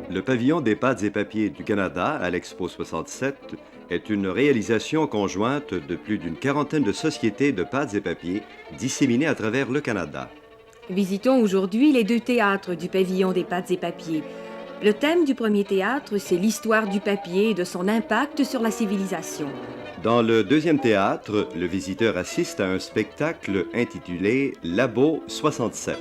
Le pavillon des pâtes et papiers du Canada à l'Expo 67 est une réalisation conjointe de plus d'une quarantaine de sociétés de pâtes et papiers disséminées à travers le Canada. Visitons aujourd'hui les deux théâtres du pavillon des pâtes et papiers. Le thème du premier théâtre, c'est l'histoire du papier et de son impact sur la civilisation. Dans le deuxième théâtre, le visiteur assiste à un spectacle intitulé Labo 67.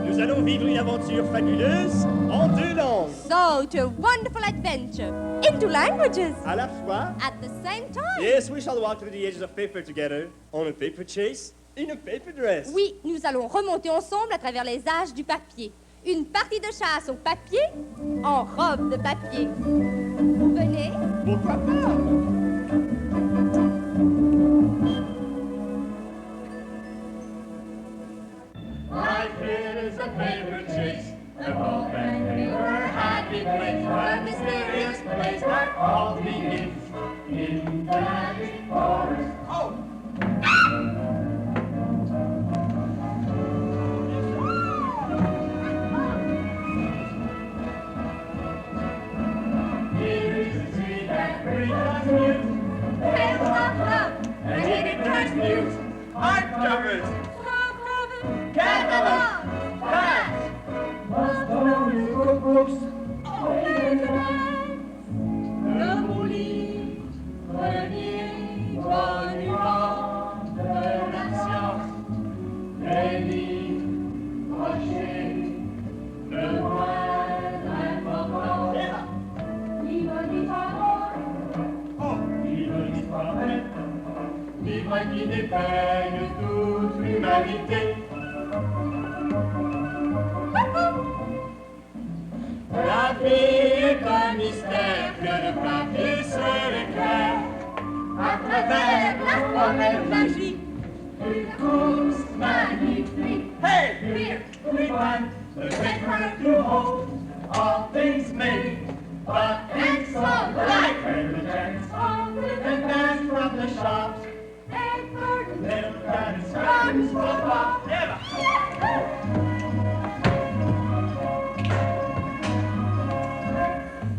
Nous allons vivre une aventure fabuleuse en deux langues. So, to a wonderful adventure in two languages À la fois. at the same time. Yes, we shall walk through the edges of paper together on a paper chase in a paper dress. Oui, nous allons remonter ensemble à travers les âges du papier. Une partie de chasse au papier en robe de papier. Vous venez? Pourquoi pas? Life is a paper chase, a ball and paper happy place, a mysterious place where all begins in the magic forest. Oh! Here is a tree that brings us news, tales of love, and if it turns news, Art covers. catalog, facts, most stories, cookbooks, le mouli, grenier, monument de la science, les livres, rochers, le moins important. Livre d'histoire, livre d'histoire, livre qui dépeigne toute l'humanité. La vie est un mystère que le papier seul éclaire. À travers la forêt magique, une course magnifique. Hey! We want the paper to hold all things made, but it's so light and the chance and dance from the shops. Little gardens for Bob.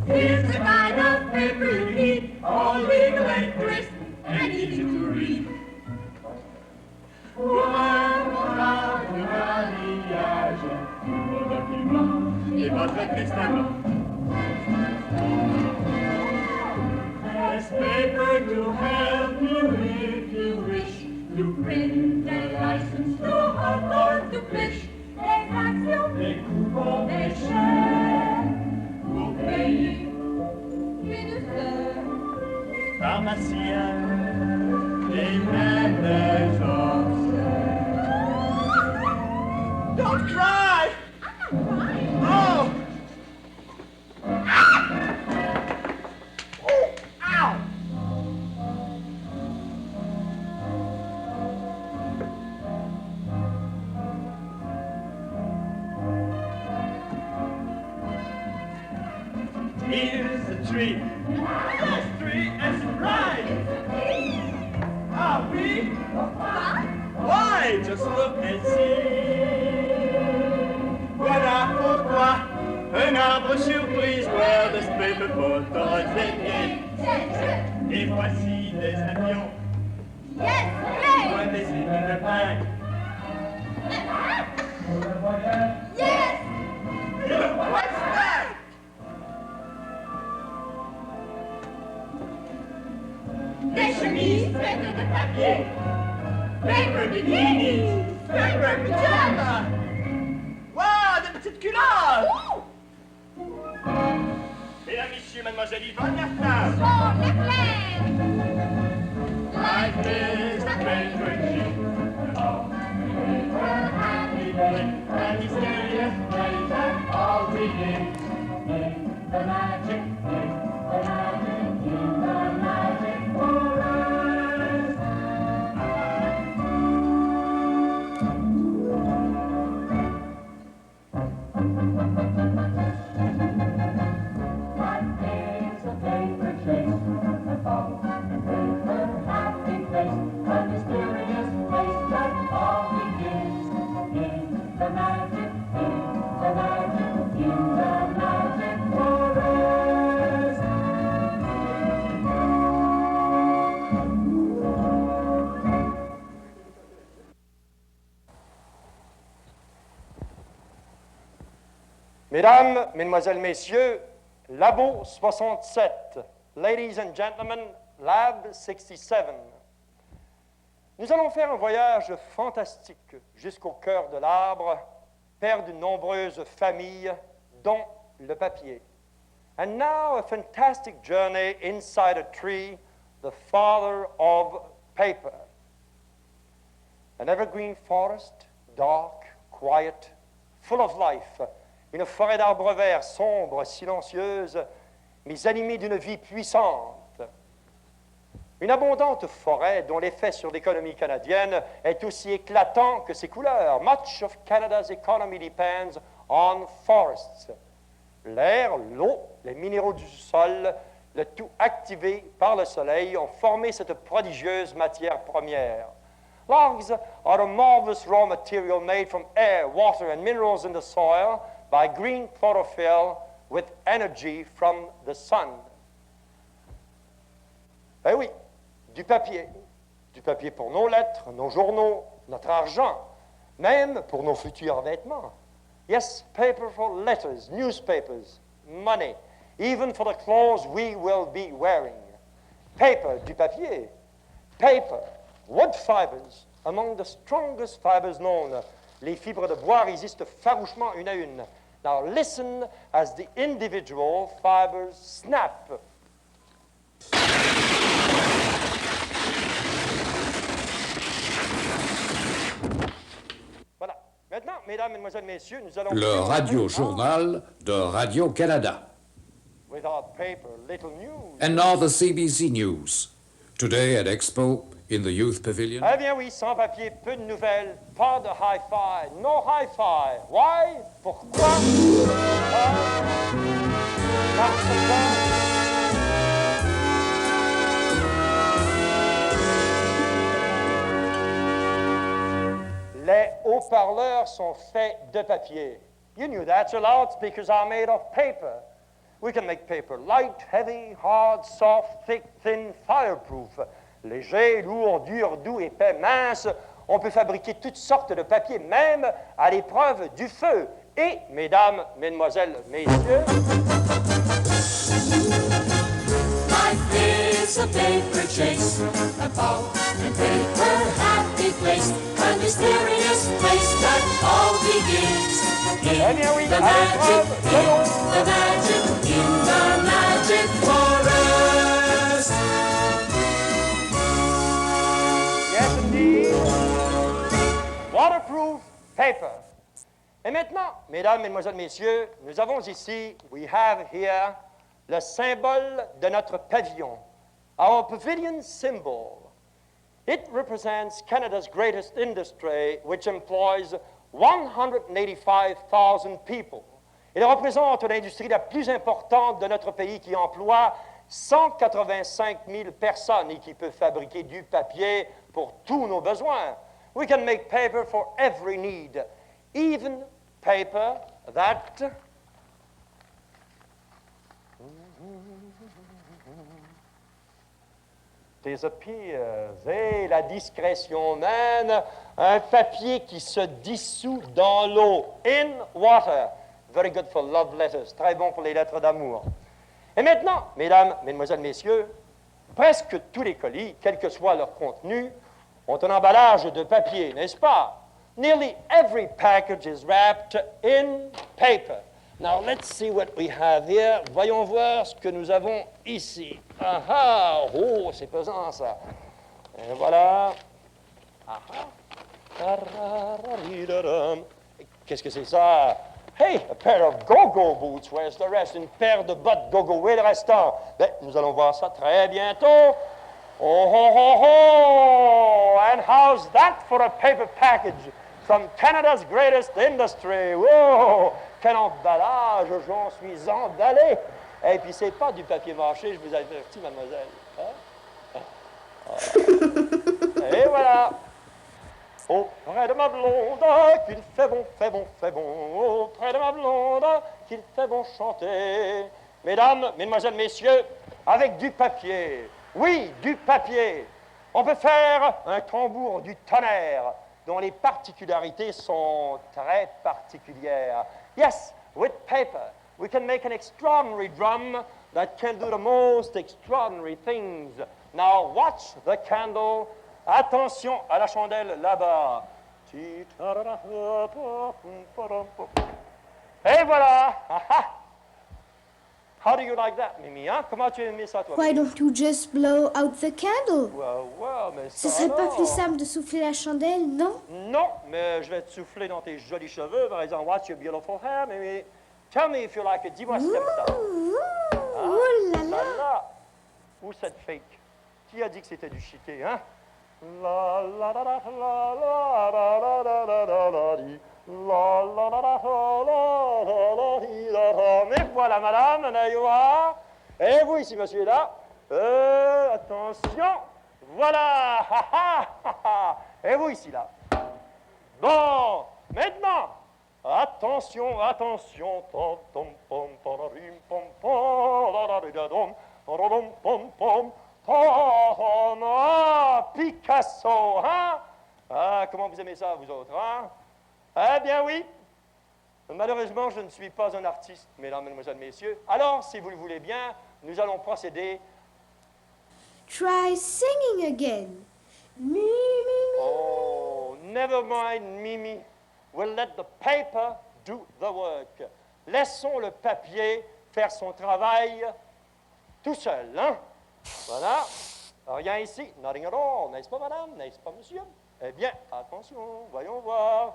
Here's the kind of paper you need, all legal and crisp and easy to read. Le alliage, vos documents et votre testament. There's paper to help you if you wish to print a license to hunt or to fish. Les actions, les coupons, les chèques, vous payez une sœur. Pharmacien et même des sorcières. Don't cry! Oh! Oh! Ow! Here's the tree. This tree is right. Ah, oui? Why? Just look and see. Voilà pourquoi un arbre surprise where this paper photos et voici des avions. Yes, Where they sit in the back. yes. What's that? Des chemises faites de papier. Paper bikinis. Paper pyjama. Wow, des petites culottes. Mesdames, messieurs, mademoiselle Yvonne Mertens. Bon, Leclerc. Life is a paper chase, oh, paper happy day, a mysterious place that all begins in the magic place, the magic in the magic forest. Life is a paper Mesdames, Mesdemoiselles, Messieurs, Labo 67, Ladies and Gentlemen, Lab 67. Nous allons faire un voyage fantastique jusqu'au cœur de l'arbre, père de nombreuses familles, dont le papier. And now a fantastic journey inside a tree, the father of paper. An evergreen forest, dark, quiet, full of life. Une forêt d'arbres verts sombre, silencieuse, mais animée d'une vie puissante. Une abondante forêt dont l'effet sur l'économie canadienne est aussi éclatant que ses couleurs. Much of Canada's economy depends on forests. L'air, l'eau, les minéraux du sol, le tout activé par le soleil, ont formé cette prodigieuse matière première. Logs are a marvelous raw material made from air, water, and minerals in the soil by green chlorophyll with energy from the sun. Ben oui, du papier. Du papier pour nos lettres, nos journaux, notre argent, même pour nos futurs vêtements. Yes, paper for letters, newspapers, money, even for the clothes we will be wearing. Paper, du papier. Paper, wood fibers, among the strongest fibers known. Les fibres de bois résistent farouchement une à une. Now listen as the individual fibers snap. Voilà. Maintenant, mesdames, mesdemoiselles, messieurs, nous allons... Le radio-journal de Radio-Canada. Without paper, little news. And now the CBC News. Today at Expo in the Youth Pavilion. Eh bien oui, sans papier, peu de nouvelles, pas de hi-fi, no hi-fi. Why? Pourquoi? Parce que... Les haut-parleurs sont faits de papier. You knew that. Your loudspeakers are made of paper. We can make paper light, heavy, hard, soft, thick, thin, fireproof. Léger, lourd, dur, doux, épais, mince. On peut fabriquer toutes sortes de papiers, même à l'épreuve du feu. Et, mesdames, mesdemoiselles, messieurs... Life is a paper chase, a pulp and paper happy place, a mysterious place that all begins in the magic, in the magic forest. Yes, indeed. Waterproof paper. Et maintenant, mesdames, mesdemoiselles, messieurs, nous avons ici, we have here, le symbole de notre pavillon. Our pavilion symbol. It represents Canada's greatest industry, which employs 185,000 people. Il représente l'industrie la plus importante de notre pays qui emploie 185 000 personnes et qui peut fabriquer du papier pour tous nos besoins. We can make paper for every need, even paper that disappears. Et la discrétion mène, un papier qui se dissout dans l'eau. In water. Very good for love letters. Très bon pour les lettres d'amour. Et maintenant, mesdames, mesdemoiselles, messieurs, presque tous les colis, quel que soit leur contenu, ont un emballage de papier, n'est-ce pas? Nearly every package is wrapped in paper. Now, let's see what we have here. Voyons voir ce que nous avons ici. Ah ah! Oh, c'est pesant, ça. Et voilà. Ah ah. Qu'est-ce que c'est ça? Hey, a pair of go-go boots. Where's the rest? Une paire de bottes go-go. Où est le restant? Ben, nous allons voir ça très bientôt. Oh, ho, ho, ho! And how's that for a paper package from Canada's greatest industry? Whoa! Quel emballage! J'en suis emballé! Et puis, c'est pas du papier mâché, je vous avertis, mademoiselle. Hein? Ah. Et voilà! Auprès de ma blonde, qu'il fait bon, fait bon, fait bon. Auprès de ma blonde, qu'il fait bon chanter. Mesdames, mesdemoiselles, messieurs, avec du papier. Oui, du papier. On peut faire un tambour du tonnerre, dont les particularités sont très particulières. Yes, with paper. We can make an extraordinary drum that can do the most extraordinary things. Now watch the candle. Attention à la chandelle là-bas. Et voilà. How do you like that, Mimi? Hein? Comment tu as aimé ça, toi? Why don't you just blow out the candle? Well, mais Ce ça serait pas alors. plus simple de souffler la chandelle, non? Non, mais je vais te souffler dans tes jolis cheveux, par exemple. Watch your beautiful hair, Mimi. Tell me if you like it. Dis-moi si t'aimes ça. Oh là là! Là. Où cette fake? Qui a dit que c'était du chiquet, hein? La la la la la la la la la la la di. La la la la la la la di la la. Mais voilà, madame, there you are. Et vous ici, monsieur, là. Attention. Voilà. Ha, ha, ha, ha. Et vous ici, là. Bon, maintenant. Attention, attention. Tom, tom, pom, pararim, pom, pom, la, la, la, dom, pom, pom, pom. Ah, Picasso, hein? Ah, comment vous aimez ça, vous autres, hein? Eh bien, oui. Malheureusement, je ne suis pas un artiste, mesdames, mesdemoiselles, messieurs. Alors, si vous le voulez bien, nous allons procéder. Try singing again. Me, me, me. Oh, never mind, Mimi. We'll let the paper do the work. Laissons le papier faire son travail tout seul, hein? Voilà. Rien ici. Nothing at all. N'est-ce pas, madame? N'est-ce pas, monsieur? Eh bien, attention, voyons voir.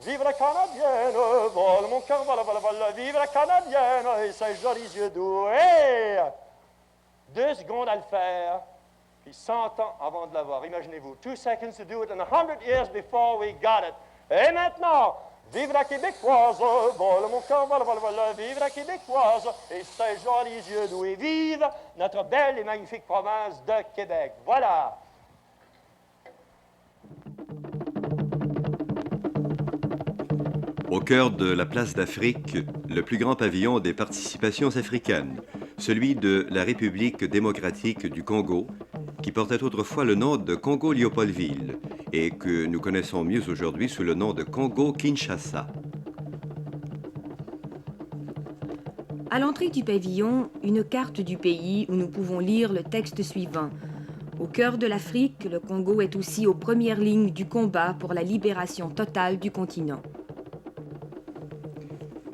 Vive la Canadienne, vole mon cœur, voilà, voilà, voilà. Vive la Canadienne et ses jolis yeux doux. Hey! 2 secondes à le faire, puis 100 ans avant de l'avoir. Imaginez-vous. 2 seconds to do it and 100 years before we got it. Et maintenant, vive la Québécoise, vole mon cœur, voilà, voilà, voilà. Vive la Québécoise et ses jolis yeux doux. Et vive notre belle et magnifique province de Québec. Voilà. Au cœur de la place d'Afrique, le plus grand pavillon des participations africaines, celui de la République démocratique du Congo, qui portait autrefois le nom de Congo-Léopoldville et que nous connaissons mieux aujourd'hui sous le nom de Congo-Kinshasa. À l'entrée du pavillon, une carte du pays où nous pouvons lire le texte suivant. Au cœur de l'Afrique, le Congo est aussi aux premières lignes du combat pour la libération totale du continent.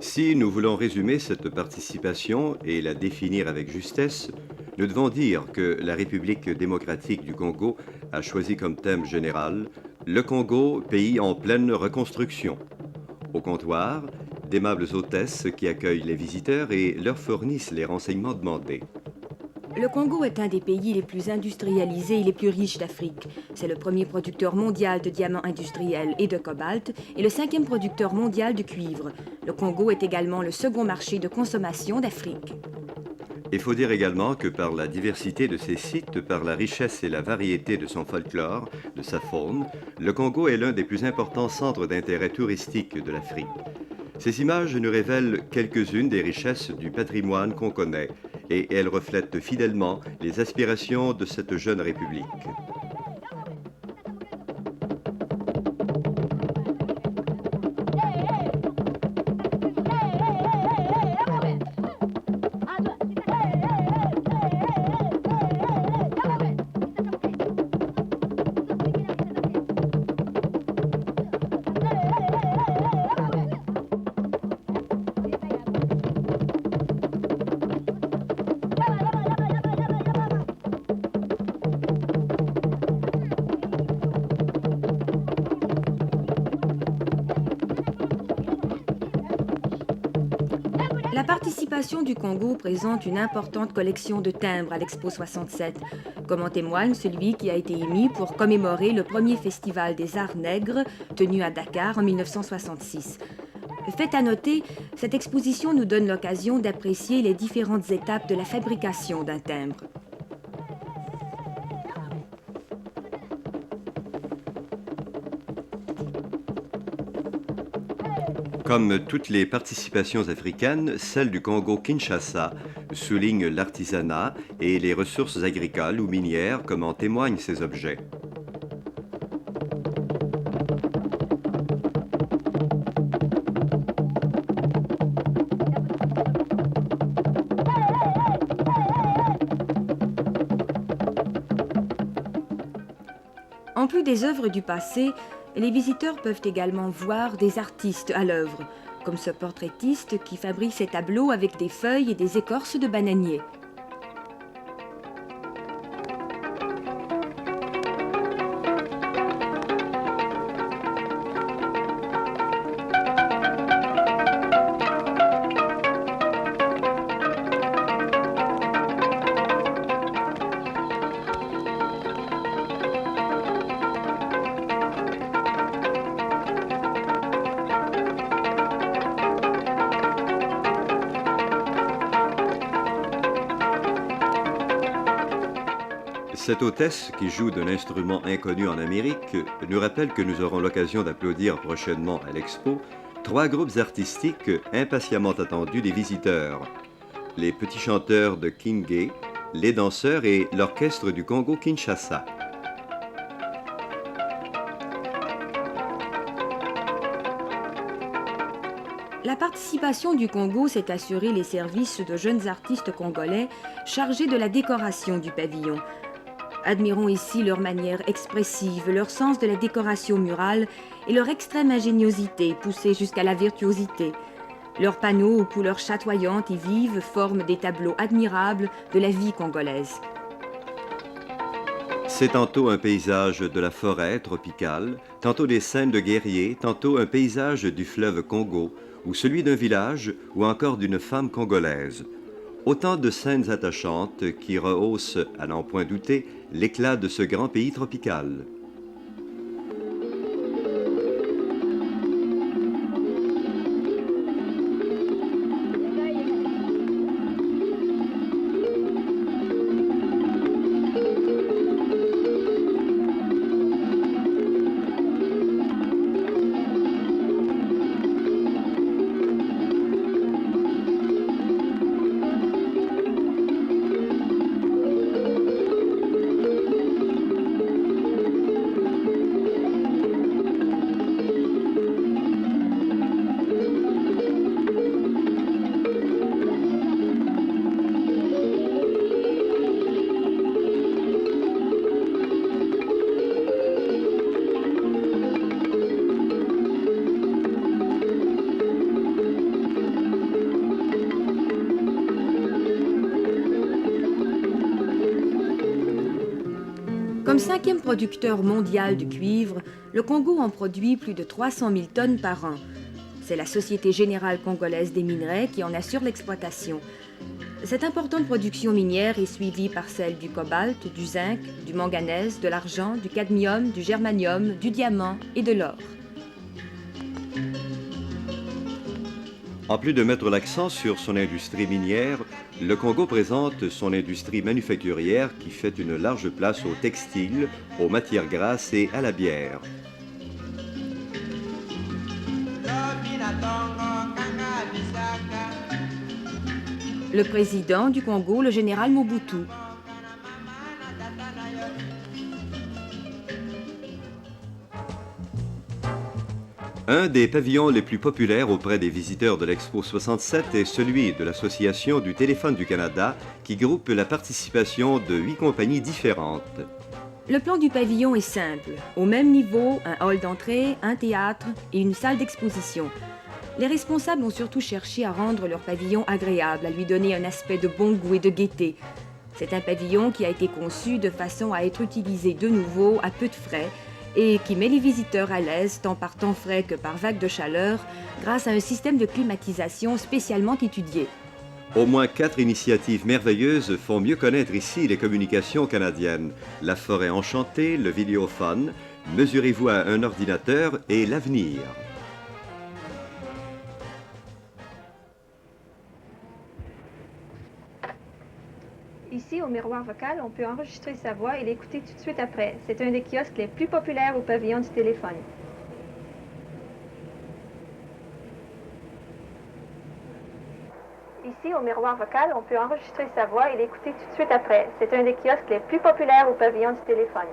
Si nous voulons résumer cette participation et la définir avec justesse, nous devons dire que la République démocratique du Congo a choisi comme thème général le Congo, pays en pleine reconstruction. Au comptoir, d'aimables hôtesses qui accueillent les visiteurs et leur fournissent les renseignements demandés. Le Congo est un des pays les plus industrialisés et les plus riches d'Afrique. C'est le premier producteur mondial de diamants industriels et de cobalt et le 5e producteur mondial de cuivre. Le Congo est également le second marché de consommation d'Afrique. Il faut dire également que par la diversité de ses sites, par la richesse et la variété de son folklore, de sa faune, le Congo est l'un des plus importants centres d'intérêt touristique de l'Afrique. Ces images nous révèlent quelques-unes des richesses du patrimoine qu'on connaît et elles reflètent fidèlement les aspirations de cette jeune république. La participation du Congo présente une importante collection de timbres à l'Expo 67, comme en témoigne celui qui a été émis pour commémorer le premier festival des arts nègres tenu à Dakar en 1966. Fait à noter, cette exposition nous donne l'occasion d'apprécier les différentes étapes de la fabrication d'un timbre. Comme toutes les participations africaines, celle du Congo-Kinshasa souligne l'artisanat et les ressources agricoles ou minières comme en témoignent ces objets. plus des œuvres du passé, les visiteurs peuvent également voir des artistes à l'œuvre, comme ce portraitiste qui fabrique ses tableaux avec des feuilles et des écorces de bananier. Cette hôtesse, qui joue d'un instrument inconnu en Amérique, nous rappelle que nous aurons l'occasion d'applaudir prochainement à l'Expo 3 groupes artistiques impatiemment attendus des visiteurs. Les petits chanteurs de Kingé, les danseurs et l'orchestre du Congo-Kinshasa. La participation du Congo s'est assurée les services de jeunes artistes congolais chargés de la décoration du pavillon. Admirons ici leur manière expressive, leur sens de la décoration murale et leur extrême ingéniosité poussée jusqu'à la virtuosité. Leurs panneaux aux couleurs chatoyantes et vives forment des tableaux admirables de la vie congolaise. C'est tantôt un paysage de la forêt tropicale, tantôt des scènes de guerriers, tantôt un paysage du fleuve Congo, ou celui d'un village, ou encore d'une femme congolaise. Autant de scènes attachantes qui rehaussent, à n'en point douter, l'éclat de ce grand pays tropical. Comme 5e producteur mondial de cuivre, le Congo en produit plus de 300 000 tonnes par an. C'est la Société Générale Congolaise des Minerais qui en assure l'exploitation. Cette importante production minière est suivie par celle du cobalt, du zinc, du manganèse, de l'argent, du cadmium, du germanium, du diamant et de l'or. En plus de mettre l'accent sur son industrie minière, le Congo présente son industrie manufacturière qui fait une large place au textile, aux matières grasses et à la bière. Le président du Congo, le général Mobutu. Un des pavillons les plus populaires auprès des visiteurs de l'Expo 67 est celui de l'Association du téléphone du Canada, qui groupe la participation de 8 compagnies différentes. Le plan du pavillon est simple. Au même niveau, un hall d'entrée, un théâtre et une salle d'exposition. Les responsables ont surtout cherché à rendre leur pavillon agréable, à lui donner un aspect de bon goût et de gaieté. C'est un pavillon qui a été conçu de façon à être utilisé de nouveau à peu de frais et qui met les visiteurs à l'aise tant par temps frais que par vagues de chaleur grâce à un système de climatisation spécialement étudié. Au moins 4 initiatives merveilleuses font mieux connaître ici les communications canadiennes. La forêt enchantée, le vidéophone, Mesurez-vous à un ordinateur et l'avenir. Ici, au miroir vocal, on peut enregistrer sa voix et l'écouter tout de suite après. C'est un des kiosques les plus populaires au pavillon du téléphone. Ici, au miroir vocal, on peut enregistrer sa voix et l'écouter tout de suite après. C'est un des kiosques les plus populaires au pavillon du téléphone.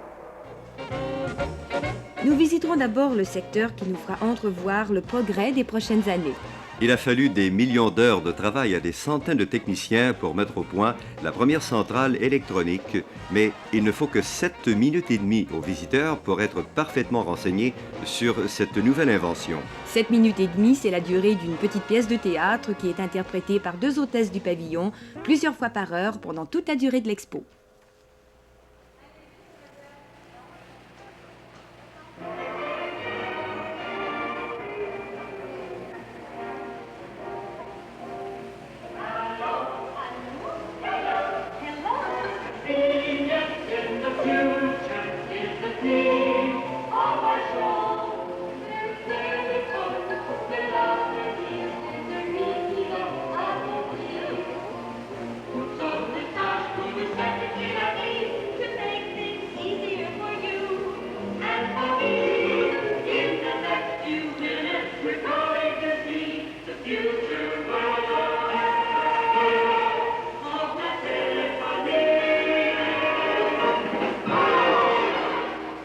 Nous visiterons d'abord le secteur qui nous fera entrevoir le progrès des prochaines années. Il a fallu des millions d'heures de travail à des centaines de techniciens pour mettre au point la première centrale électronique, mais il ne faut que 7 minutes et demie aux visiteurs pour être parfaitement renseignés sur cette nouvelle invention. 7 minutes et demie, c'est la durée d'une petite pièce de théâtre qui est interprétée par 2 hôtesses du pavillon plusieurs fois par heure pendant toute la durée de l'expo.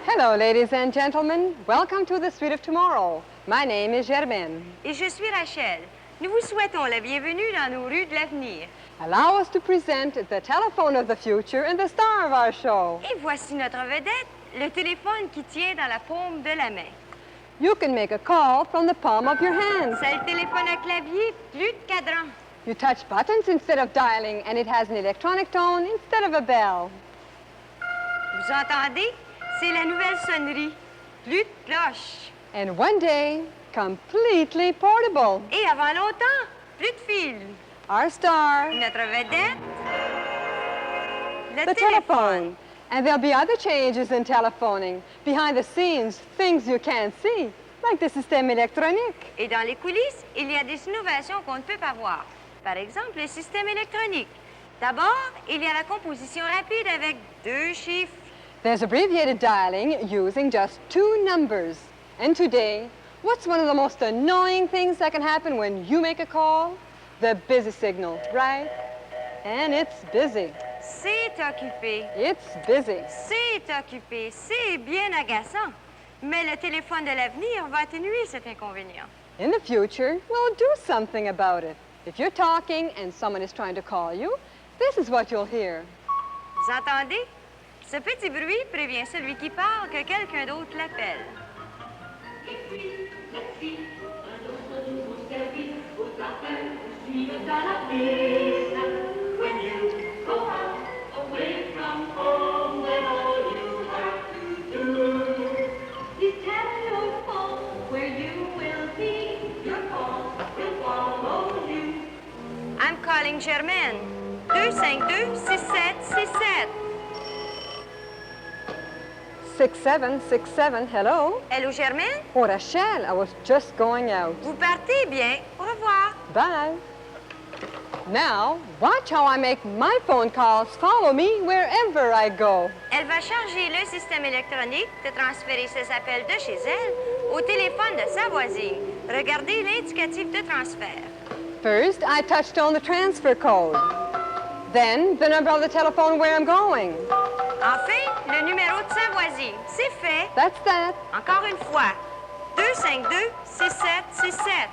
Hello, ladies and gentlemen. Welcome to the Suite of Tomorrow. My name is Germaine. Et je suis Rachel. Nous vous souhaitons la bienvenue dans nos rues de l'avenir. Allow us to present the telephone of the future and the star of our show. Et voici notre vedette, le téléphone qui tient dans la paume de la main. You can make a call from the palm of your hand. C'est le téléphone à clavier, plus de cadran. You touch buttons instead of dialing, and it has an electronic tone instead of a bell. Vous entendez? C'est la nouvelle sonnerie. Plus de cloches. And one day, completely portable. Et avant longtemps, plus de fil. Our star. Notre vedette, le the telephone. And there'll be other changes in telephoning. Behind the scenes, things you can't see, like the système électronique. Et dans les coulisses, il y a des innovations qu'on ne peut pas voir. Par exemple, le système électronique. D'abord, il y a la composition rapide avec 2 chiffres. There's abbreviated dialing using just 2 numbers. And today, what's one of the most annoying things that can happen when you make a call? The busy signal, right? And it's busy. C'est occupé. It's busy. C'est occupé. C'est bien agaçant. Mais le téléphone de l'avenir va atténuer cet inconvénient. In the future, we'll do something about it. If you're talking and someone is trying to call you, this is what you'll hear. Vous entendez? Ce petit bruit prévient celui qui parle que quelqu'un d'autre l'appelle. Et puis, merci, un autre nouveau service aux appels suivent à la piste. When you go out, away from home, then all you have to do is tell your phone where you will be. Your call will follow you. I'm calling Germaine. 252-6767. 6767, hello? Hello, Germaine? Oh, Rachel, I was just going out. Vous partez bien. Au revoir. Bye. Now, watch how I make my phone calls follow me wherever I go. Elle va charger le système électronique de transférer ses appels de chez elle au téléphone de sa voisine. Regardez l'indicatif de transfert. First, I touched on the transfer code. Then, the number of the telephone where I'm going. Enfin, le numéro de sa voisine. C'est fait. That's that. Encore une fois. 252-6767.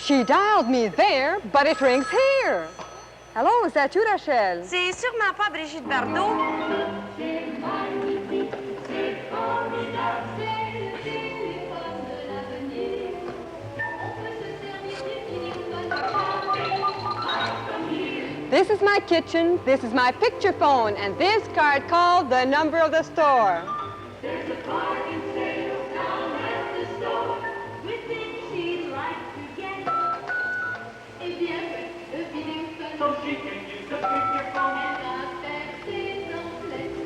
She dialed me there, but it rings here. Hello, is that you, Rachel? C'est sûrement pas Brigitte Bardot. C'est magnifique, c'est formidable, c'est le téléphone de l'avenir. On peut se servir du téléphone comme here. This is my kitchen, this is my picture phone, and this card called the number of the store. There's a bargain sale down at the store with things she'd like to get. Eh bien, le feeling so she can use the picture phone and affect ses emplettes.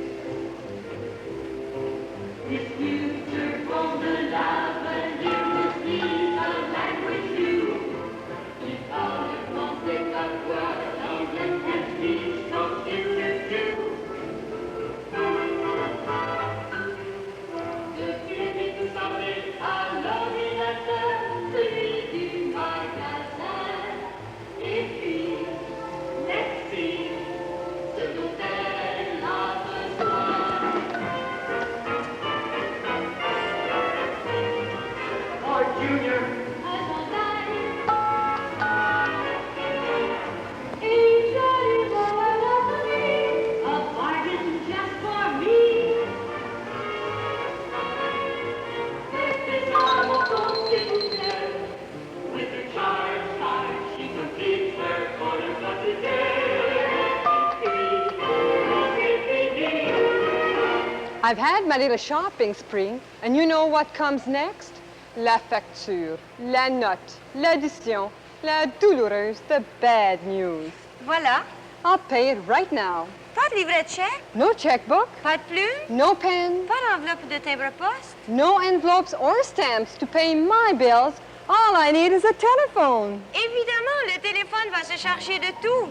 This future phone de l'avenir will speak a language new. Il parle français, patois, anglais, and speech computer too. Depuis le début, parler à l'ordinateur, celui du magasin. Et puis, let's see ce dont elle a besoin. I've had my little shopping spree, and you know what comes next? La facture, la note, l'addition, la douloureuse, the bad news. Voilà. I'll pay it right now. Pas de livret de chèque? No checkbook. Pas de plume? No pen. Pas d'enveloppe de timbre-poste? No envelopes or stamps to pay my bills. All I need is a telephone. Évidemment, le téléphone va se charger de tout.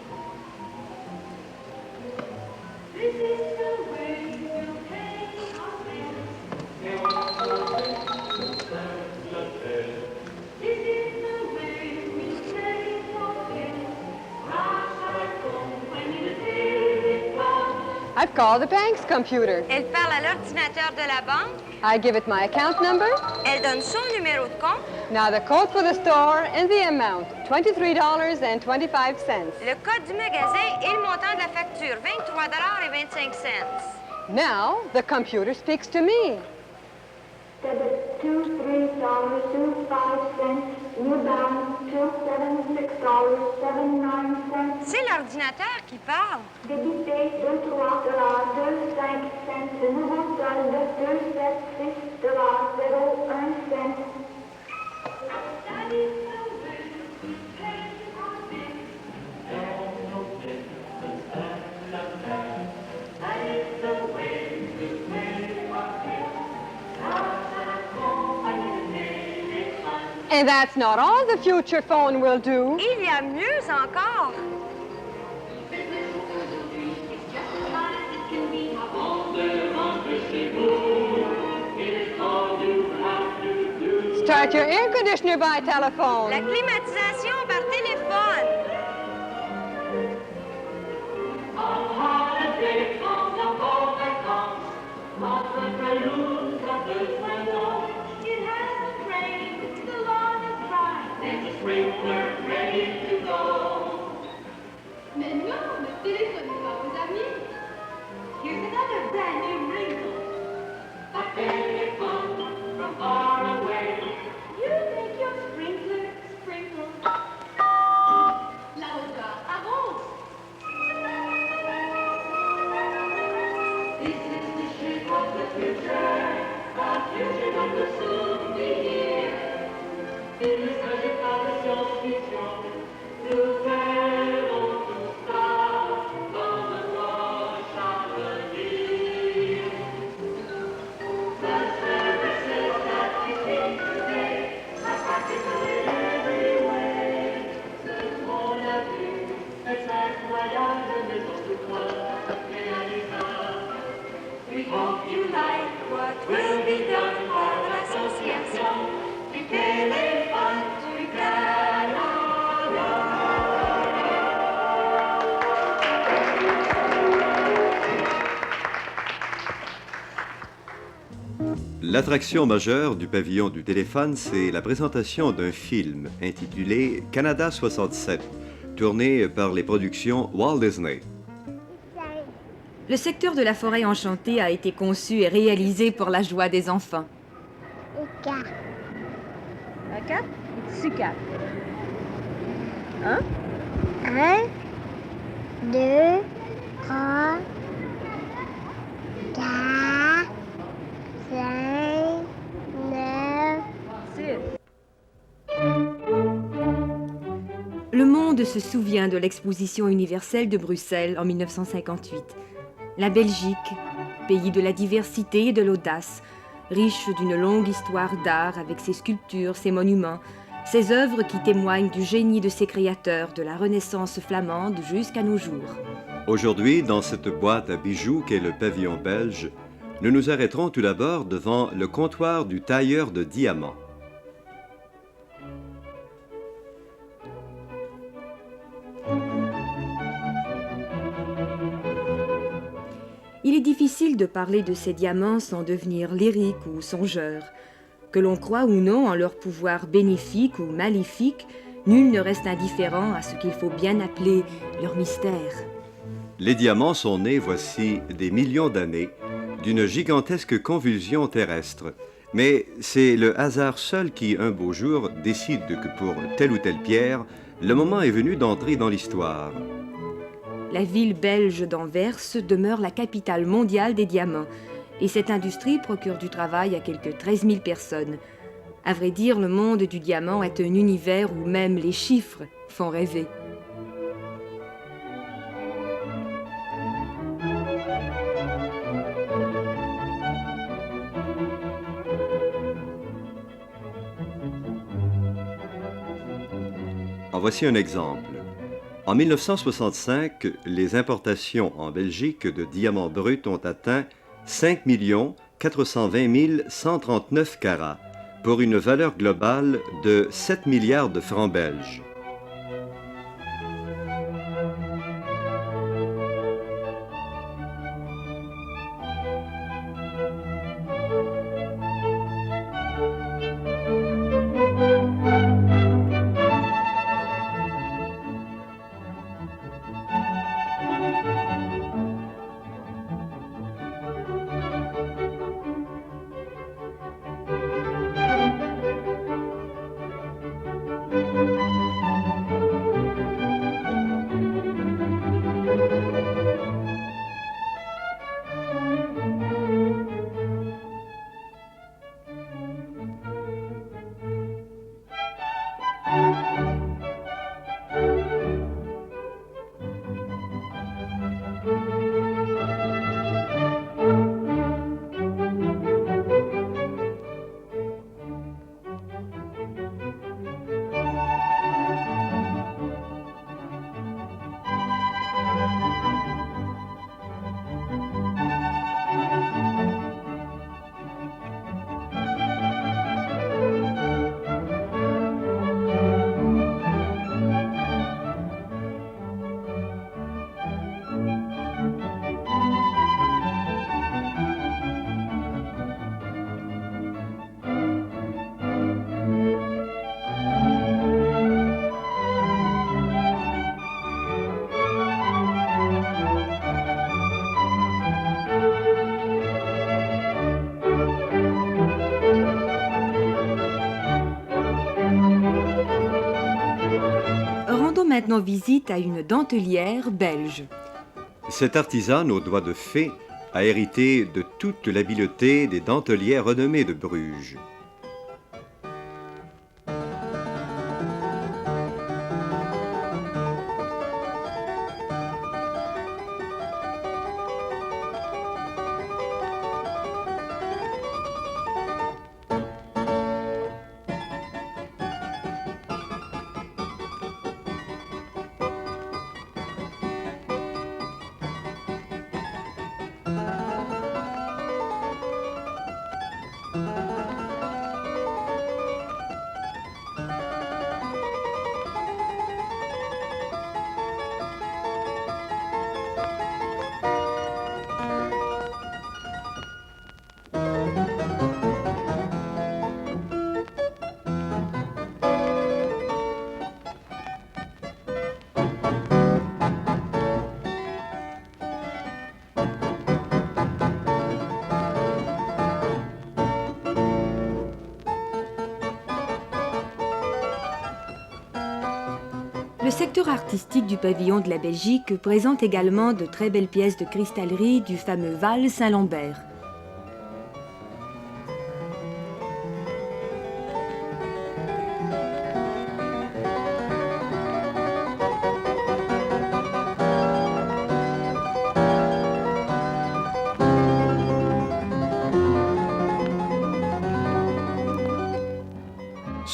I've called the bank's computer. Elle parle à l'ordinateur de la banque. I give it my account number. Elle donne son numéro de compte. Now the code for the store and the amount, $23.25. Le code du magasin et le montant de la facture, $23.25. Now the computer speaks to me. Debit $23.25, new balance $276.79. C'est l'ordinateur qui parle. Débité $23.25, le nouveau solde $276.01. And that's not all the future phone will do. Il y a mieux encore. Start your air conditioner by telephone. La climatisation par téléphone. Mais non, le téléphone n'est pas vos amis. Here's another brand new wrinkle. A telephone from far away. You make your sprinkler sprinkle. La hauteur arrose. This is the shape of the future. The future that will soon be here. Il ne s'agit pas de science-fiction. Nous verrons tout ça dans le proche avenir. The services that we see today are practically everywhere. C'est mon avis, et cette voyage de maison tout coin réalisable. We hope you like what will be done par l'association du téléphone du Canada. L'attraction majeure du pavillon du téléphone, c'est la présentation d'un film intitulé Canada 67, tourné par les productions Walt Disney. Le secteur de la forêt enchantée a été conçu et réalisé pour la joie des enfants. Quatre. Un 4? Ici 4. 1? 1, 2, 3, 4, 5, 9, 6. Le monde se souvient de l'exposition universelle de Bruxelles en 1958. La Belgique, pays de la diversité et de l'audace, riche d'une longue histoire d'art avec ses sculptures, ses monuments, ses œuvres qui témoignent du génie de ses créateurs de la Renaissance flamande jusqu'à nos jours. Aujourd'hui, dans cette boîte à bijoux qu'est le pavillon belge, nous nous arrêterons tout d'abord devant le comptoir du tailleur de diamants. Il est difficile de parler de ces diamants sans devenir lyrique ou songeur. Que l'on croit ou non en leur pouvoir bénéfique ou maléfique, nul ne reste indifférent à ce qu'il faut bien appeler leur mystère. Les diamants sont nés voici des millions d'années d'une gigantesque convulsion terrestre. Mais c'est le hasard seul qui, un beau jour, décide que pour telle ou telle pierre, le moment est venu d'entrer dans l'histoire. La ville belge d'Anvers demeure la capitale mondiale des diamants. et cette industrie procure du travail à quelques 13 000 personnes. À vrai dire, le monde du diamant est un univers où même les chiffres font rêver. En voici un exemple. En 1965, les importations en Belgique de diamants bruts ont atteint 5 420 139 carats, pour une valeur globale de 7 milliards de francs belges. Rendons maintenant visite à une dentelière belge. Cette artisane aux doigts de fée a hérité de toute l'habileté des dentelières renommées de Bruges. Le secteur artistique du pavillon de la Belgique présente également de très belles pièces de cristallerie du fameux Val Saint-Lambert.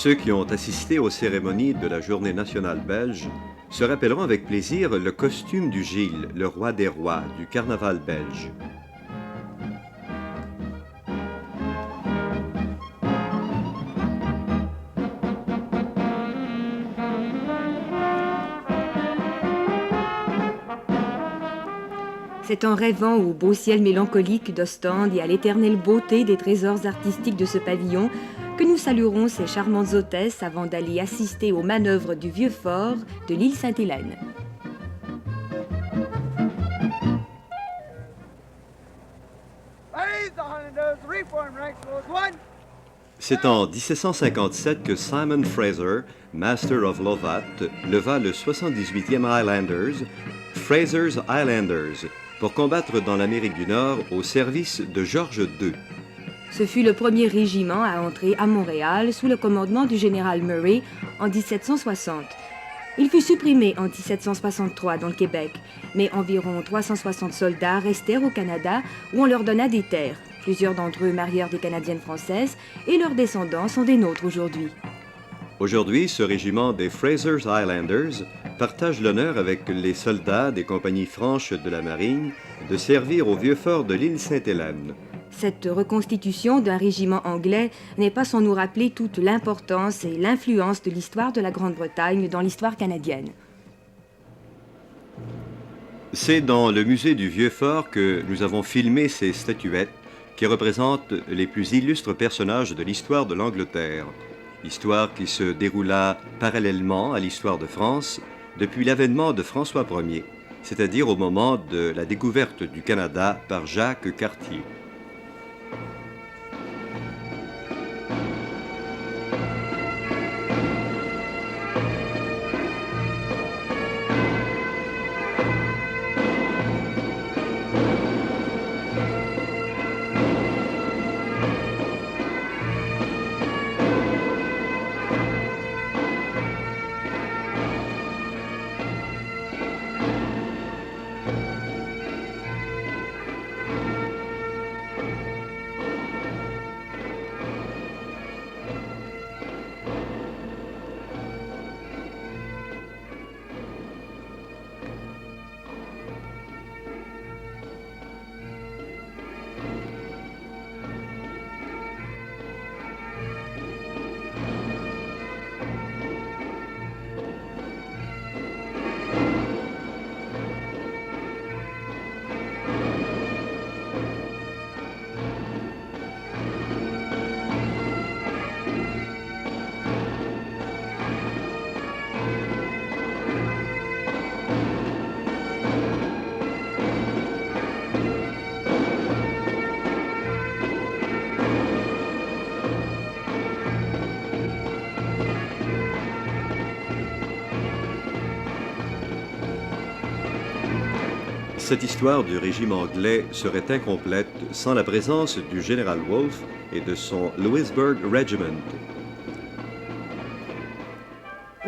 Ceux qui ont assisté aux cérémonies de la Journée nationale belge se rappelleront avec plaisir le costume du Gilles, le roi des rois, du carnaval belge. C'est en rêvant au beau ciel mélancolique d'Ostende et à l'éternelle beauté des trésors artistiques de ce pavillon que nous saluerons ces charmantes hôtesses avant d'aller assister aux manœuvres du vieux fort de l'île Sainte-Hélène. C'est en 1757 que Simon Fraser, Master of Lovat, leva le 78e Highlanders, Fraser's Highlanders, pour combattre dans l'Amérique du Nord au service de George II. Ce fut le premier régiment à entrer à Montréal sous le commandement du général Murray en 1760. Il fut supprimé en 1763 dans le Québec, mais environ 360 soldats restèrent au Canada où on leur donna des terres. Plusieurs d'entre eux marièrent des Canadiennes françaises et leurs descendants sont des nôtres aujourd'hui. Aujourd'hui, ce régiment des Fraser's Highlanders partage l'honneur avec les soldats des compagnies franches de la marine de servir au vieux fort de l'île Sainte-Hélène. Cette reconstitution d'un régiment anglais n'est pas sans nous rappeler toute l'importance et l'influence de l'histoire de la Grande-Bretagne dans l'histoire canadienne. C'est dans le musée du Vieux-Fort que nous avons filmé ces statuettes qui représentent les plus illustres personnages de l'histoire de l'Angleterre. Histoire qui se déroula parallèlement à l'histoire de France depuis l'avènement de François Ier, c'est-à-dire au moment de la découverte du Canada par Jacques Cartier. Cette histoire du régime anglais serait incomplète sans la présence du général Wolfe et de son Louisbourg Regiment.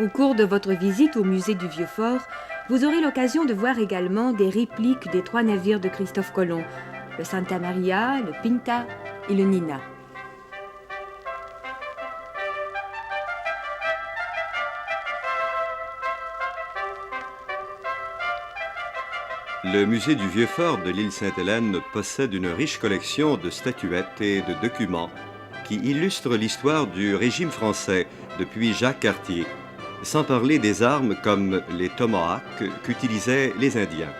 Au cours de votre visite au musée du Vieux-Fort, vous aurez l'occasion de voir également des répliques des 3 navires de Christophe Colomb, le Santa Maria, le Pinta et le Nina. Le musée du Vieux-Fort de l'île Sainte-Hélène possède une riche collection de statuettes et de documents qui illustrent l'histoire du régime français depuis Jacques Cartier, sans parler des armes comme les tomahawks qu'utilisaient les Indiens.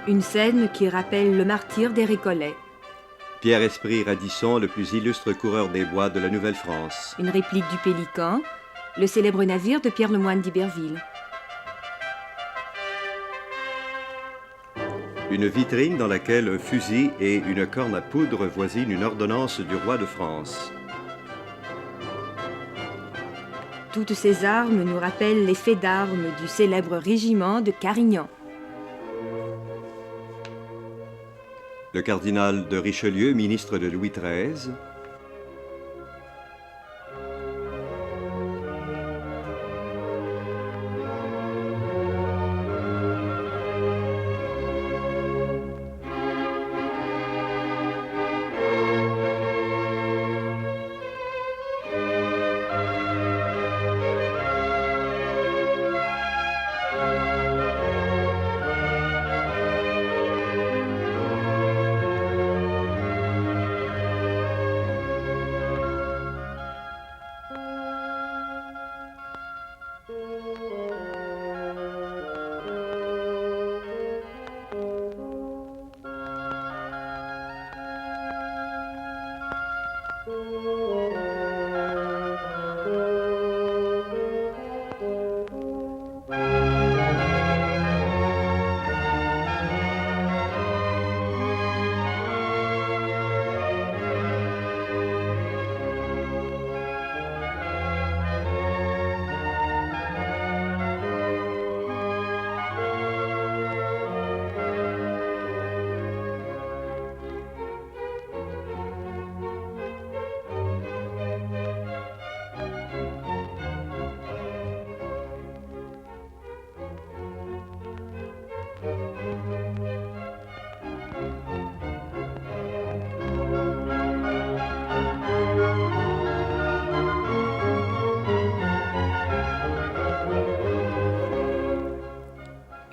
Une scène qui rappelle le martyre des Récollets. Pierre-Esprit Radisson, le plus illustre coureur des bois de la Nouvelle-France. Une réplique du Pélican, le célèbre navire de Pierre Lemoine d'Iberville. Une vitrine dans laquelle un fusil et une corne à poudre voisinent une ordonnance du roi de France. Toutes ces armes nous rappellent les faits d'armes du célèbre régiment de Carignan. Le cardinal de Richelieu, ministre de Louis XIII.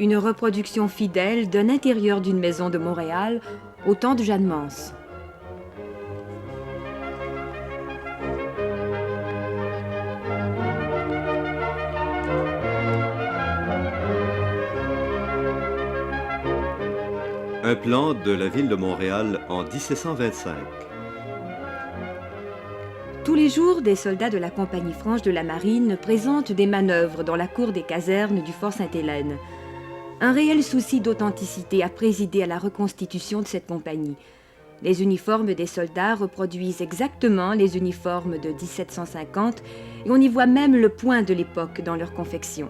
une reproduction fidèle d'un intérieur d'une maison de Montréal au temps de Jeanne Mance. Un plan de la ville de Montréal en 1725. Tous les jours, des soldats de la Compagnie franche de la Marine présentent des manœuvres dans la cour des casernes du Fort Sainte-Hélène. Un réel souci d'authenticité a présidé à la reconstitution de cette compagnie. Les uniformes des soldats reproduisent exactement les uniformes de 1750 et on y voit même le point de l'époque dans leur confection.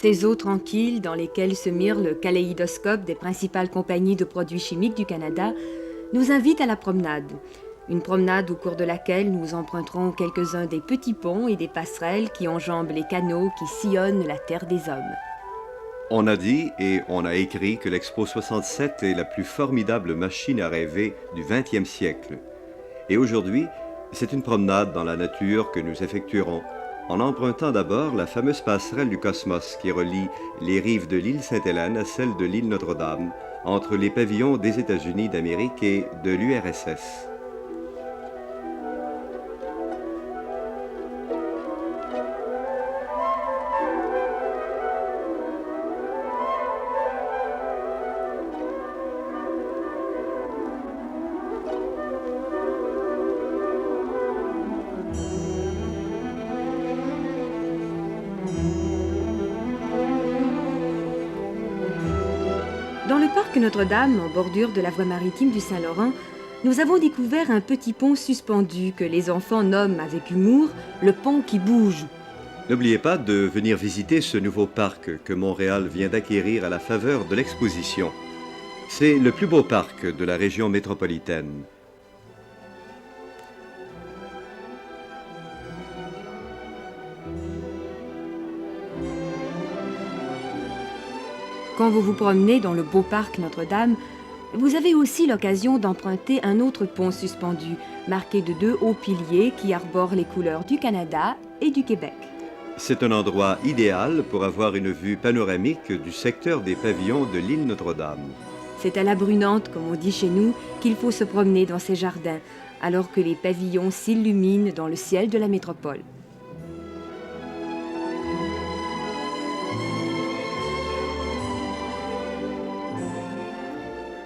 Ces eaux tranquilles dans lesquelles se mire le kaléidoscope des principales compagnies de produits chimiques du Canada nous invitent à la promenade. Une promenade au cours de laquelle nous emprunterons quelques-uns des petits ponts et des passerelles qui enjambent les canaux qui sillonnent la terre des hommes. On a dit et on a écrit que l'Expo 67 est la plus formidable machine à rêver du XXe siècle. Et aujourd'hui, c'est une promenade dans la nature que nous effectuerons, en empruntant d'abord la fameuse passerelle du Cosmos qui relie les rives de l'île Sainte-Hélène à celle de l'île Notre-Dame, entre les pavillons des États-Unis d'Amérique et de l'URSS. Dans le parc Notre-Dame, en bordure de la voie maritime du Saint-Laurent, nous avons découvert un petit pont suspendu que les enfants nomment avec humour le pont qui bouge. N'oubliez pas de venir visiter ce nouveau parc que Montréal vient d'acquérir à la faveur de l'exposition. C'est le plus beau parc de la région métropolitaine. Quand vous vous promenez dans le beau parc Notre-Dame, vous avez aussi l'occasion d'emprunter un autre pont suspendu, marqué de 2 hauts piliers qui arborent les couleurs du Canada et du Québec. C'est un endroit idéal pour avoir une vue panoramique du secteur des pavillons de l'île Notre-Dame. C'est à la brunante, comme on dit chez nous, qu'il faut se promener dans ces jardins, alors que les pavillons s'illuminent dans le ciel de la métropole.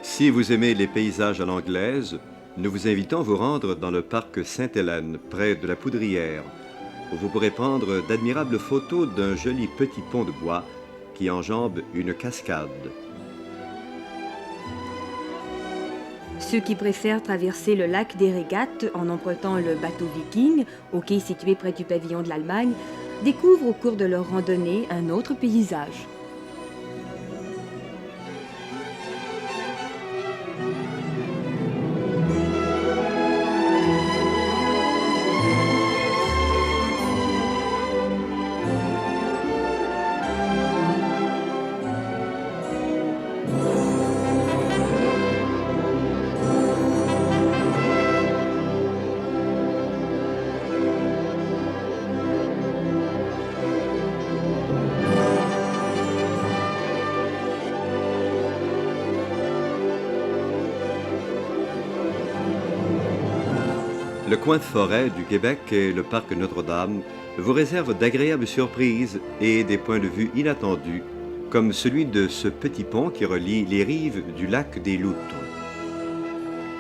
Si vous aimez les paysages à l'anglaise, nous vous invitons à vous rendre dans le parc Sainte-Hélène, près de la Poudrière, où vous pourrez prendre d'admirables photos d'un joli petit pont de bois qui enjambe une cascade. Ceux qui préfèrent traverser le lac des Régates en empruntant le bateau Viking, au quai situé près du pavillon de l'Allemagne, découvrent au cours de leur randonnée un autre paysage. Le coin de forêt du Québec et le parc Notre-Dame vous réservent d'agréables surprises et des points de vue inattendus, comme celui de ce petit pont qui relie les rives du lac des Loutres.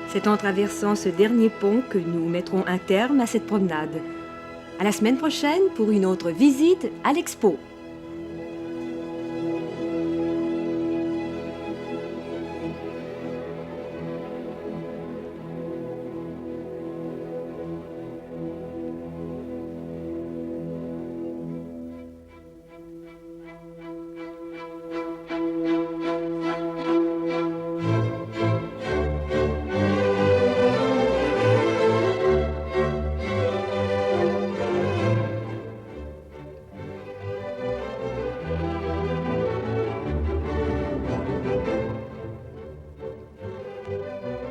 C'est en traversant ce dernier pont que nous mettrons un terme à cette promenade. À la semaine prochaine pour une autre visite à l'Expo.